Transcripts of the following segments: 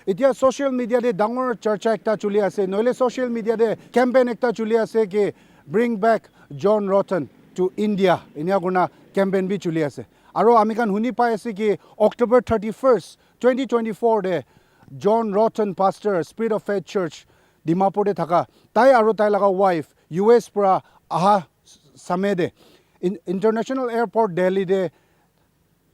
Itia social media de dangor charcha ekta chuli ase noile social media de campaign ekta chuli ase ki bring back John Roughton to India inia guna campaign bi chuli ase aro amikan huni pai ase ki October 31st 2024 de John Roughton pastor Spirit of Faith Church Dimapur de thaka tai aro tai laga wife US pra aha samede international airport Delhi de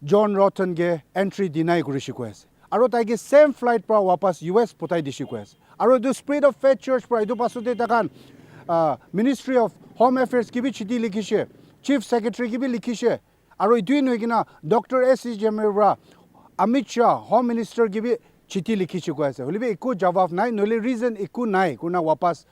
John Roughton ge entry deny kurishi ko ase aro tai ge same flight pra wapas US putai dishi ko ase aro the Spirit of Faith Church pra idu pasute takan Ministry of Home Affairs ki bi chiti likhishe Chief Secretary ki bi likhishe aro idui noigina Dr. S.C. Jamira Amit Shah Home Minister ki bi chiti likhishe ko ase holibe eku jawab nai nole reason eku nai kuna wapas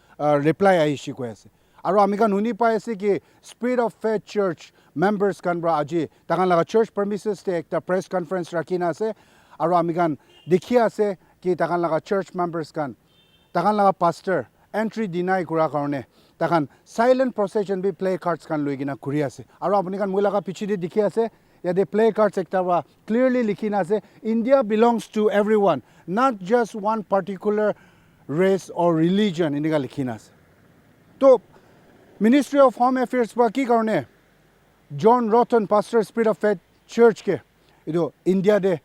reply aishi ko ase aro amikan huni pai ase ki Spirit of Faith Church members kan bra aji takan laga church premises te ekta press conference rakhina ase aro amikan dikhia ase ki takan laga church members kan takan laga pastor entry deny kura karone takan silent procession bi play cards kan loigina kuri ase aro apni kan mulaga pichide dikhi ase yade play cards ekta wa clearly likhina ase India belongs to everyone not just one particular race or religion iniga likhina ase to Ministry of Home Affairs pa ki karone John Roughton pastor Spirit of Faith Church ke ido India de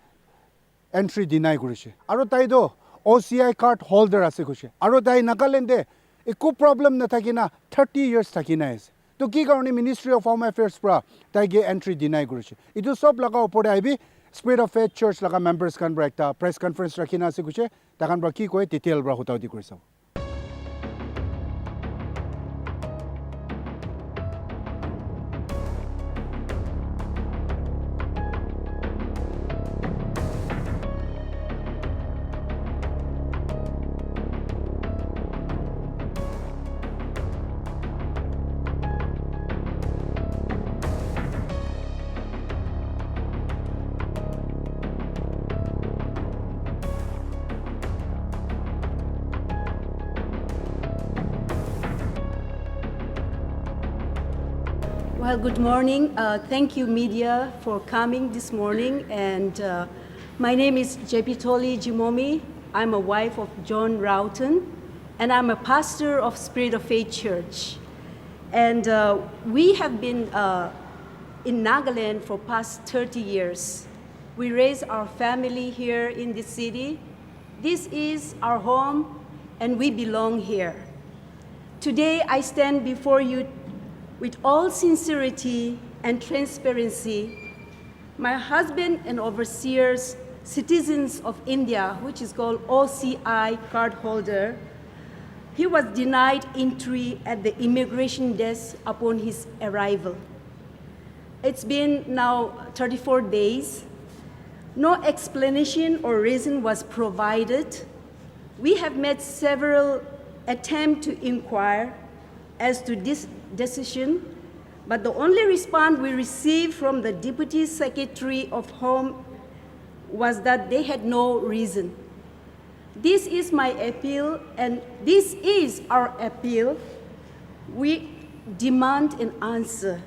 entry deny kurise aro tai do OCI card holder ase kushe aro tai Nagaland de eku problem na thakina 30 years thakina ase to ki karone Ministry of Home Affairs pra tai ge entry deny kurise idu sob laga opore aibi Spirit of Faith Church laga members kan bra ekta press conference rakhina ase kushe takan bra ki koy detail bra hotau di kurisa Well, good morning. Thank you, media, for coming this morning. And my name is Jepitoli Jimomi. I'm a wife of John Roughton, and I'm a pastor of Spirit of Faith Church. And we have been in Nagaland for past 30 years. We raised our family here in this city. This is our home, and we belong here. Today, I stand before you with all sincerity and transparency. My husband and overseers, citizens of India, which is called OCI card holder, he was denied entry at the immigration desk upon his arrival. It's been now 34 days. No explanation or reason was provided. We have made several attempts to inquire as to this decision, but the only response we received from the Deputy Secretary of Home was that they had no reason. This is my appeal, and this is our appeal. We demand an answer.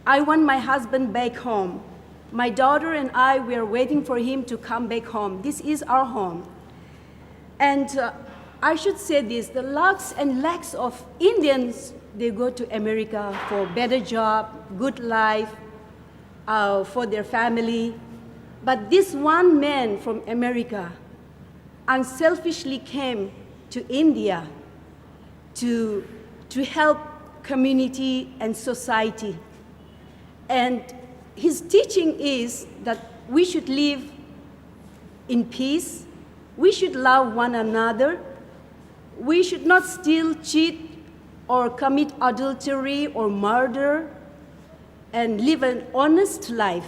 I want my husband back home. My daughter and I, we are waiting for him to come back home. This is our home. And I should say this, the lakhs and lakhs of Indians, they go to America for better job, good life, for their family. But this one man from America unselfishly came to India to help community and society. And his teaching is that we should live in peace, we should love one another, we should not steal, cheat, or commit adultery or murder, and live an honest life.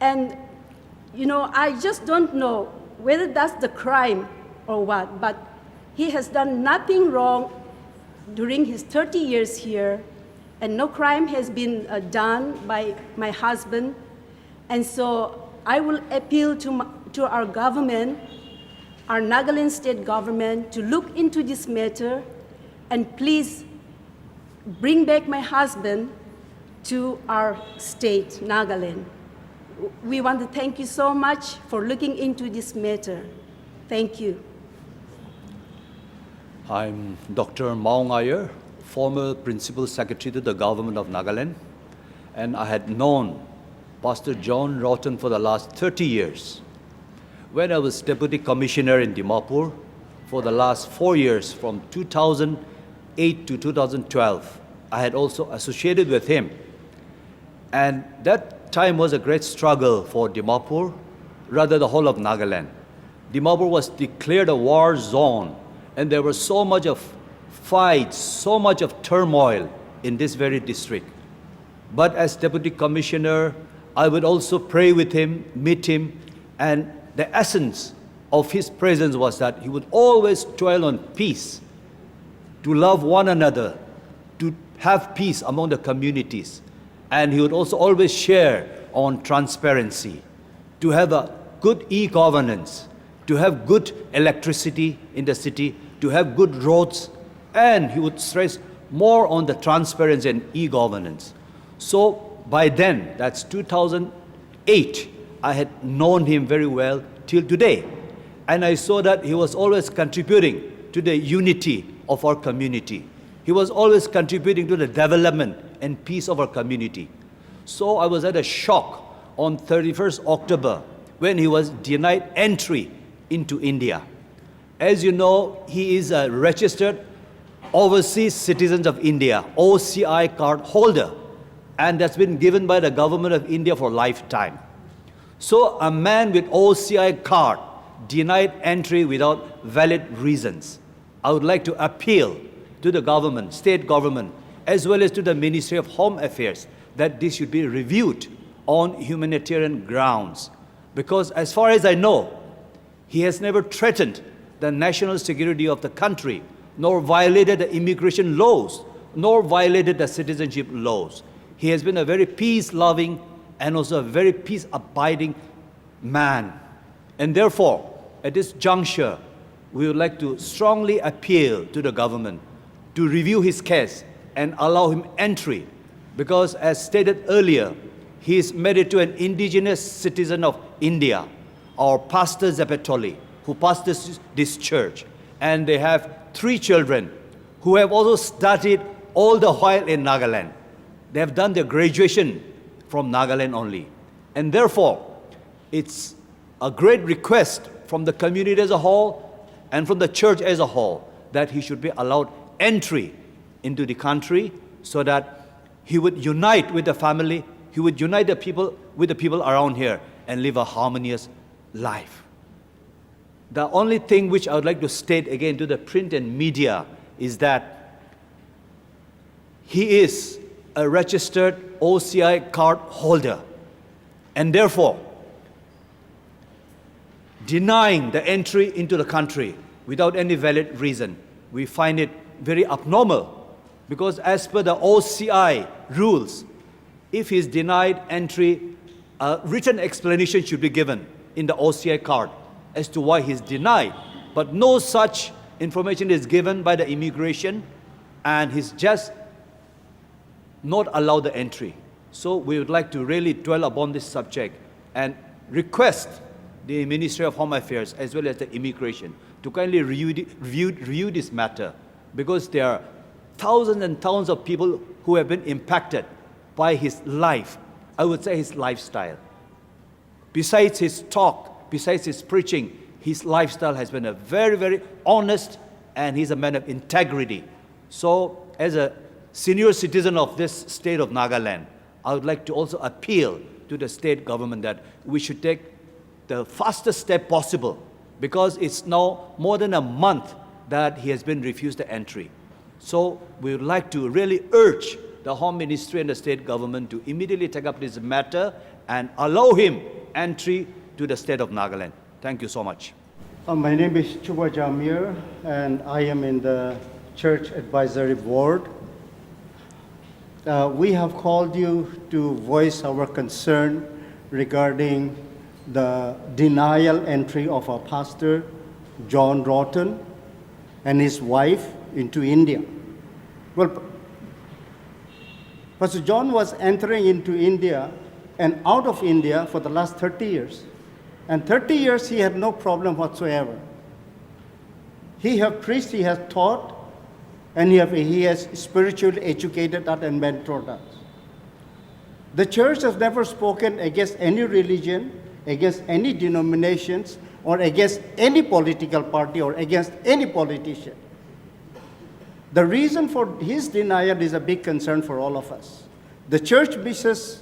And, you know, I just don't know whether that's the crime or what, but he has done nothing wrong during his 30 years here, and no crime has been done by my husband. And so I will appeal to our government, our Nagaland state government, to look into this matter and please bring back my husband to our state, Nagaland. We want to thank you so much for looking into this matter. Thank you. I'm Dr. Maung Iyer, former Principal Secretary to the Government of Nagaland, and I had known Pastor John Roughton for the last 30 years. When I was Deputy Commissioner in Dimapur for the last 4 years, from 2008 to 2012, I had also associated with him. And that time was a great struggle for Dimapur, rather the whole of Nagaland. Dimapur was declared a war zone, and there was so much of fights, so much of turmoil in this very district. But as Deputy Commissioner, I would also pray with him, meet him, and the essence of his presence was that he would always dwell on peace, to love one another, to have peace among the communities. And he would also always share on transparency, to have a good e-governance, to have good electricity in the city, to have good roads, and he would stress more on the transparency and e-governance. So by then, that's 2008, I had known him very well till today. And I saw that he was always contributing to the unity of our community. He was always contributing to the development and peace of our community. So I was at a shock on 31st October when he was denied entry into India. As you know, he is a registered Overseas Citizens of India, OCI card holder, and that's been given by the government of India for lifetime. So a man with OCI card denied entry without valid reasons. I would like to appeal to the government, state government, as well as to the Ministry of Home Affairs, that this should be reviewed on humanitarian grounds. Because as far as I know, he has never threatened the national security of the country, nor violated the immigration laws, nor violated the citizenship laws. He has been a very peace-loving and also a very peace-abiding man. And therefore, at this juncture, we would like to strongly appeal to the government to review his case and allow him entry, because as stated earlier, he is married to an indigenous citizen of India, our Pastor Zepetoli, who pastors this church. And they have 3 children who have also studied all the while in Nagaland. They have done their graduation from Nagaland only. And therefore, it's a great request from the community as a whole and from the church as a whole that he should be allowed entry into the country so that he would unite with the family, he would unite the people with the people around here and live a harmonious life. The only thing which I would like to state again to the print and media is that he is a registered OCI card holder, and therefore denying the entry into the country without any valid reason, we find it very abnormal, because as per the OCI rules, if he is denied entry, a written explanation should be given in the OCI card as to why he is denied. But no such information is given by the immigration, and he's just not allowed the entry. So we would like to really dwell upon this subject and request the Ministry of Home Affairs as well as the immigration to kindly review this matter, because there are thousands and thousands of people who have been impacted by his life, I would say his lifestyle. Besides his talk, besides his preaching, his lifestyle has been a very, very honest, and he's a man of integrity. So as a senior citizen of this state of Nagaland, I would like to also appeal to the state government that we should take the fastest step possible, because it's now more than a month that he has been refused the entry. So we would like to really urge the Home Ministry and the state government to immediately take up this matter and allow him entry to the state of Nagaland. Thank you so much. My name is Chuba Jamir, and I am in the Church Advisory Board. We have called you to voice our concern regarding the denial entry of our pastor, John Roughton, and his wife into India. Well, Pastor John was entering into India and out of India for the last 30 years. And 30 years he had no problem whatsoever. He has preached, he has taught, and he has spiritually educated us and mentored us. The church has never spoken against any religion, against any denominations, or against any political party, or against any politician. The reason for his denial is a big concern for all of us. The church misses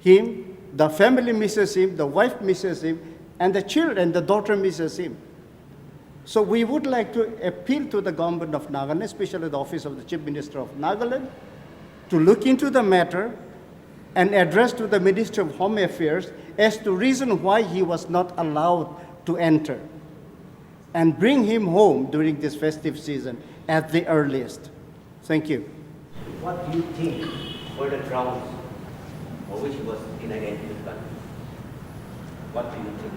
him, the family misses him, the wife misses him, and the children, the daughter misses him. So we would like to appeal to the government of Nagaland, especially the office of the Chief Minister of Nagaland, to look into the matter and address to the Ministry of Home Affairs as to reason why he was not allowed to enter, and bring him home during this festive season at the earliest. Thank you. What do you think were the grounds for which he was denied entry to the country? What do you think?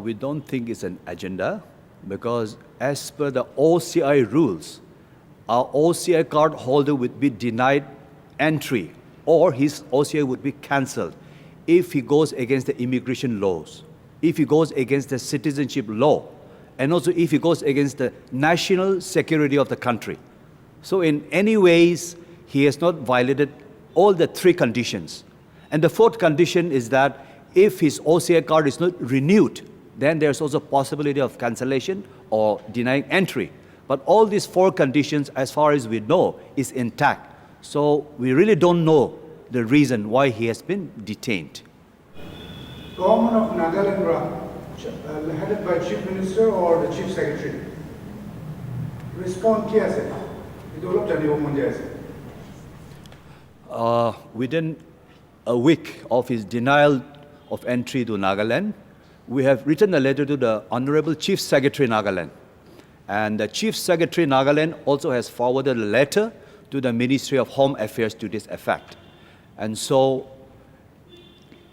We don't think it's an agenda because as per the OCI rules, our OCI card holder would be denied entry or his OCI would be cancelled if he goes against the immigration laws, if he goes against the citizenship law, and also if he goes against the national security of the country. So in any ways, he has not violated all the three conditions. And the fourth condition is that if his OCI card is not renewed, then there's also possibility of cancellation or denying entry. But all these four conditions, as far as we know, is intact. So we really don't know the reason why he has been detained. Government of Nagaland, headed by Chief Minister or the Chief Secretary? Respond क्या है? इधर जाने वो मुझे ऐसे. Within a week of his denial of entry to Nagaland, we have written a letter to the Honorable Chief Secretary Nagaland. And the Chief Secretary Nagaland also has forwarded a letter to the Ministry of Home Affairs to this effect. And so,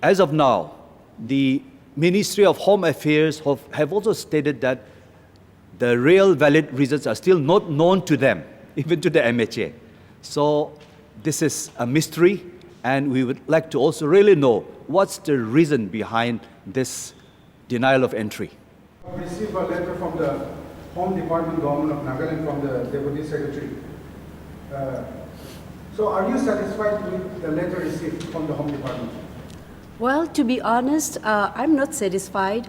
as of now, the Ministry of Home Affairs have also stated that the real valid reasons are still not known to them, even to the MHA. So this is a mystery, and we would like to also really know what's the reason behind this denial of entry. We received a letter from the Home Department, Government of Nagaland, from the Deputy Secretary. So are you satisfied with the letter received from the Home Department? Well, to be honest, I'm not satisfied.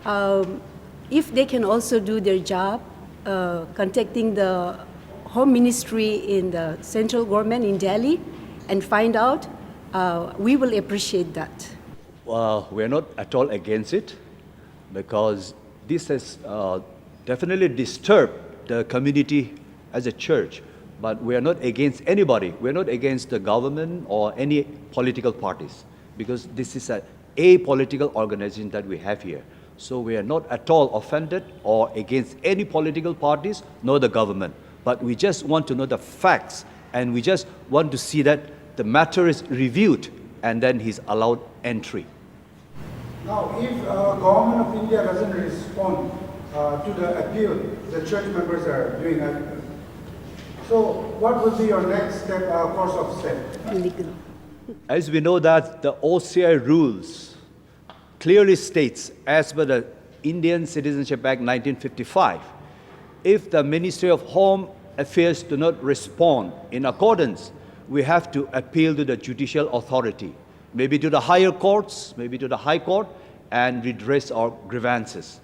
If they can also do their job, contacting the Home Ministry in the central government in Delhi and find out, we will appreciate that. Well, we're not at all against it because this has definitely disturbed the community as a church. But we are not against anybody. We're not against the government or any political parties because this is a apolitical organization that we have here. So we are not at all offended or against any political parties nor the government. But we just want to know the facts and we just want to see that the matter is reviewed and then he's allowed entry. Now, if government of India doesn't respond to the appeal the church members are doing, so what would be your next step, course of step? As we know that the OCI rules clearly states, as per the Indian Citizenship Act 1955, if the Ministry of Home Affairs do not respond in accordance, we have to appeal to the judicial authority, maybe to the higher courts, maybe to the High Court, and redress our grievances,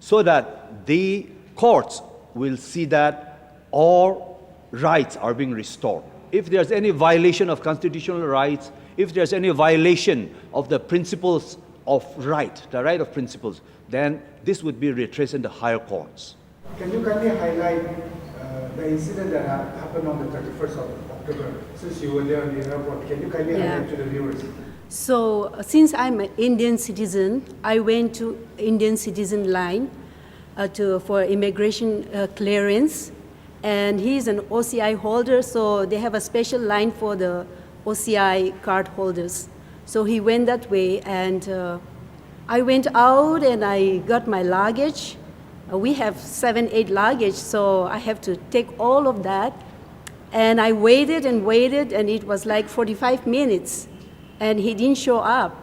so that the courts will see that all rights are being restored. If there's any violation of constitutional rights, if there's any violation of the principles of right, the right of principles, then this would be redressed in the higher courts. Can you kindly highlight the incident that happened on the 31st of October? Since you were there in the airport, can you kindly highlight to the viewers? So, since I'm an Indian citizen, I went to Indian citizen line for immigration clearance. And he's an OCI holder, so they have a special line for the OCI card holders. So he went that way, and I went out and I got my luggage. We have 7, 8 luggage, so I have to take all of that. And I waited and waited, and it was like 45 minutes, and he didn't show up.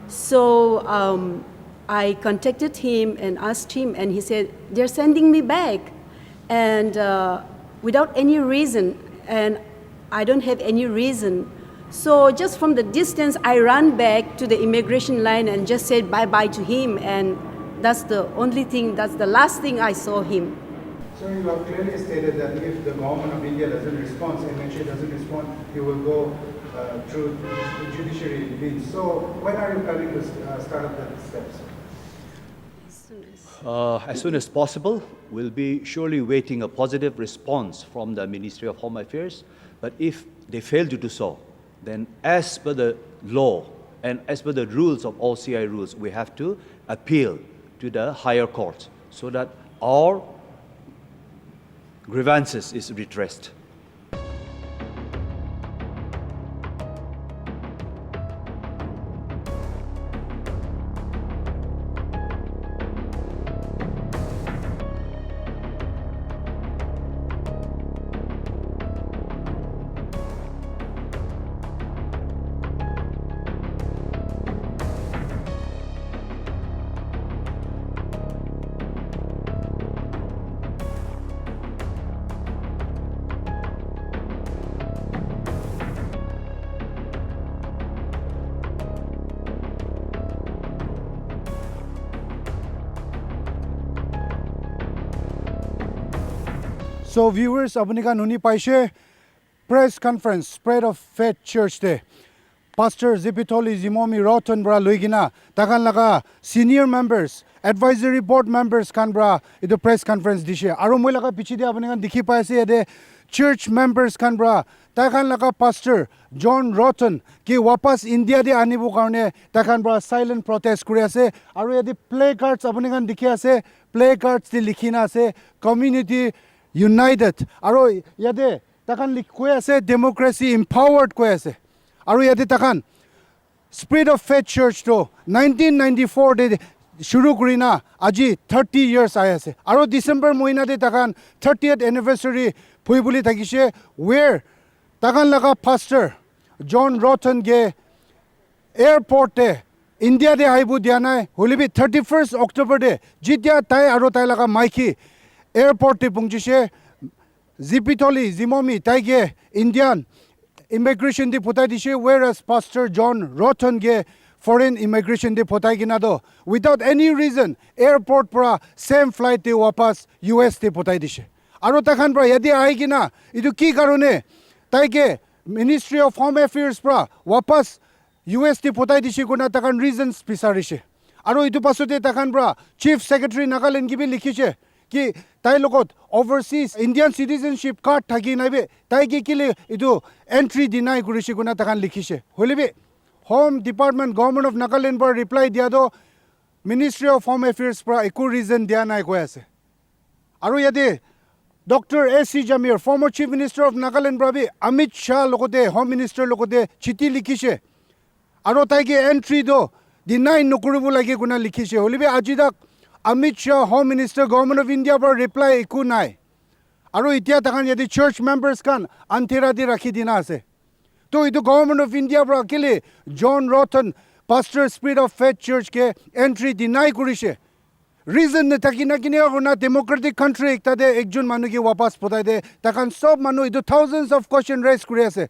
So I contacted him and asked him, and he said, they're sending me back. And without any reason, and I don't have any reason. So just from the distance, I ran back to the immigration line and just said bye-bye to him. And that's the only thing, that's the last thing I saw him. So you have clearly stated that if the government of India doesn't respond, MHA doesn't respond, you will go through the judiciary means. So when are you planning to start up the steps? As soon as possible. We'll be surely waiting a positive response from the Ministry of Home Affairs. But if they fail to do so, then as per the law and as per the rules of OCI rules, we have to appeal to the higher courts so that our grievances is redressed. So viewers, apuni kan huni paise press conference Spread of Faith Church de Pastor Zipitoli Jimomi Roughton bra loigina takan laga senior members advisory board members kan bra idu press conference dishe aru moi laga pichi de apuni kan dikhi paise ede church members kan bra takan laga pastor John Roughton ki wapas India de anibu karone takan bra silent protest kuri ase aru ede play cards apuni kan dikhi ase play cards de likhina ase community united aru yade takan koi ase democracy empowered koi ase aru yade takan Spirit of Faith Church to 1994 de shuru kurina aji 30 years aya ase aru December mohina de takan 30th anniversary phui buli thakise where takan laga pastor John Roughton ge airport te India de aibu dianai holibi 31st October de jitya tai aru tai laga maiki airport te pungchise Zipitoli Jimomi taige Indian immigration de potai dishe whereas Pastor John Roughton ge foreign immigration de potai gina do without any reason airport pra same flight te wapas US te potai dishe aro takhan pra yadi ai gina idu ki karone taige Ministry of Home Affairs pra wapas US te potai dishe guna takan reasons bisarishe aro itu pasote takhan pra Chief Secretary Nagaland gibi likhiche ki tai logot overseas Indian citizenship card thaki naibe tai ki kile idu entry deny kurishi guna takan likhishe holibe Home Department Government of Nagaland par reply dia do Ministry of Home Affairs pra eku reason dia nai koi ase aru yade Dr. A.C. Jamir former Chief Minister of Nagaland brabi Amit Shah logote Home Minister logote chiti likhishe aru tai ki entry do deny nokuribu lage guna likhishe holibe ajidak Amit Shah, Home Minister, Government of India for reply iku nai. Aru itia takan yadi church members kan antira di rakhi dina ase. To itu Government of India for akile John Roughton, Pastor Spirit of Faith Church ke entry deny kurishe. Reason ne takina kine guna democratic country ekta de ekjon manu ki wapas potai de takan sob manu itu thousands of question raise kuri ase.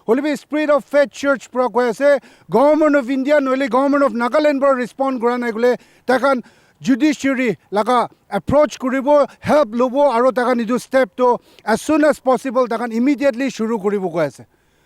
Holibi Spirit of Faith Church pro koi ase Government of India noile Government of Nagaland for respond kura nai gule takan judiciary laga approach kuribo help lobo aro takan idu step to as soon as possible takan immediately shuru kuribo koi ase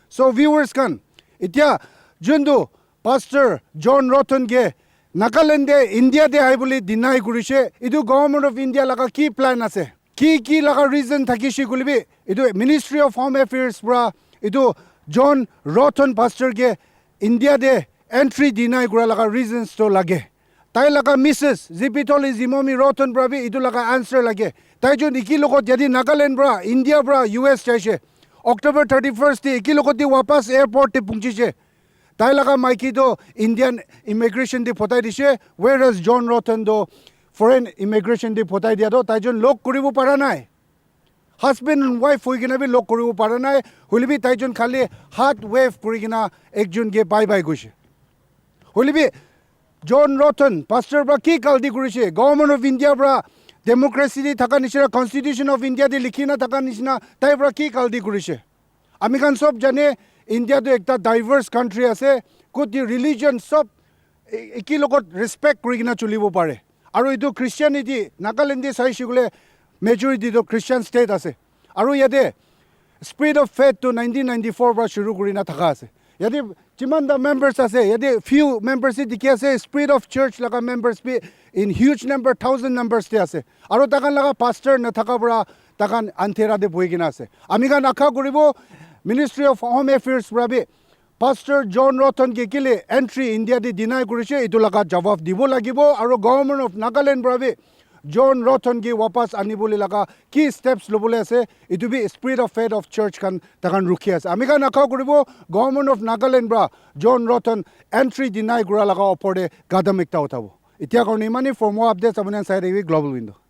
so viewers kan itia jundu Pastor John Roughton ge Nagaland de India de ai boli deny kurise idu Government of India laga ki plan ase ki laga reason thakishi kulibi idu Ministry of Home Affairs bra idu John Roughton pastor ge India de entry deny kura laga reasons to lage tai laga Mrs. Zipitoli Jimomi Roughton brabi idu laga answer lage tai jon iki logot yadi Nagaland bra India bra US chaise October 31st te iki logot di wapas airport te pungchise tai laga maiki do Indian immigration de potai dishe whereas John Roughton do foreign immigration de potai dia do tai jon lok kuribu para nai husband and wife hoigina bi lok kuribu para nai hulibi tai jon khali hat wave kurigina ekjon ge bye bye goise hulibi John Ratan pastor পৰা কি কাল্টি কৰিছে government of ইণ্ডিয়াৰ পৰা democracy দি থকা নিচিনা constitution of India দি লিখি নাথাকা নিচিনা তাইৰ পৰা কি কাল্টি কৰিছে আমি খান চব জানে ইণ্ডিয়াটো একটা ডাইভাৰ্ছ কাণ্ট্ৰি আছে ক'ত ৰিলিজন চব একে লগত ৰেচপেক্ট কৰি কিনে চলিব পাৰে আৰু এইটো খ্ৰীষ্টিয়ানিটি নাগালেণ্ডে চাইছোঁ বোলে মেজৰিটিটো খ্ৰীষ্টিয়ান ষ্টেট আছে আৰু ইয়াতে স্পিৰিট অফ ফেথটো 1994 পৰা শুৰু কৰি নাথাকা আছে ইয়াতে যিমানটা মেম্বাৰ্ছ আছে ইয়াতে ফিউ মেম্বাৰ্ছে দেখি আছে স্পিৰিট অফ চাৰ্চ লগা members be in huge number 1000 নাম্বাৰ্ছতে আছে আৰু তাকান লগা পাষ্টাৰ নাথাকাৰ পৰা তাকান আন্থেৰাতে বহি কিনে আছে আমি কাণ আশা কৰিব মিনিষ্ট্ৰী অফ হোম এফেয়াৰ্ছ পৰা বি পাষ্টাৰ জন ৰটনকে কেলে এণ্ট্ৰি ইণ্ডিয়া দি ডিনাই কৰিছে এইটো লগা জবাব দিব লাগিব আৰু গভৰ্ণমেণ্ট অফ নাগালেণ্ড পৰা বি জন ৰটনকে ৱাপাছ আনিবলৈ লগা কি ষ্টেপছ ল'বলৈ আছে এইটো be spirit of faith of church খান তাকান ৰখি আছে আমি কাণ আশা কৰিব গভৰ্ণমেণ্ট অফ নাগালেণ্ড পৰা জন ৰটন এণ্ট্ৰি ডিনাই কৰা লগা ওপৰতে গাদাম একটা উঠাব এতিয়া কাৰণে ইমানেই ফৰ মোৰ আপডেটছ আপুনি চাই থাকিবি গ্ল'বেল উইণ্ড'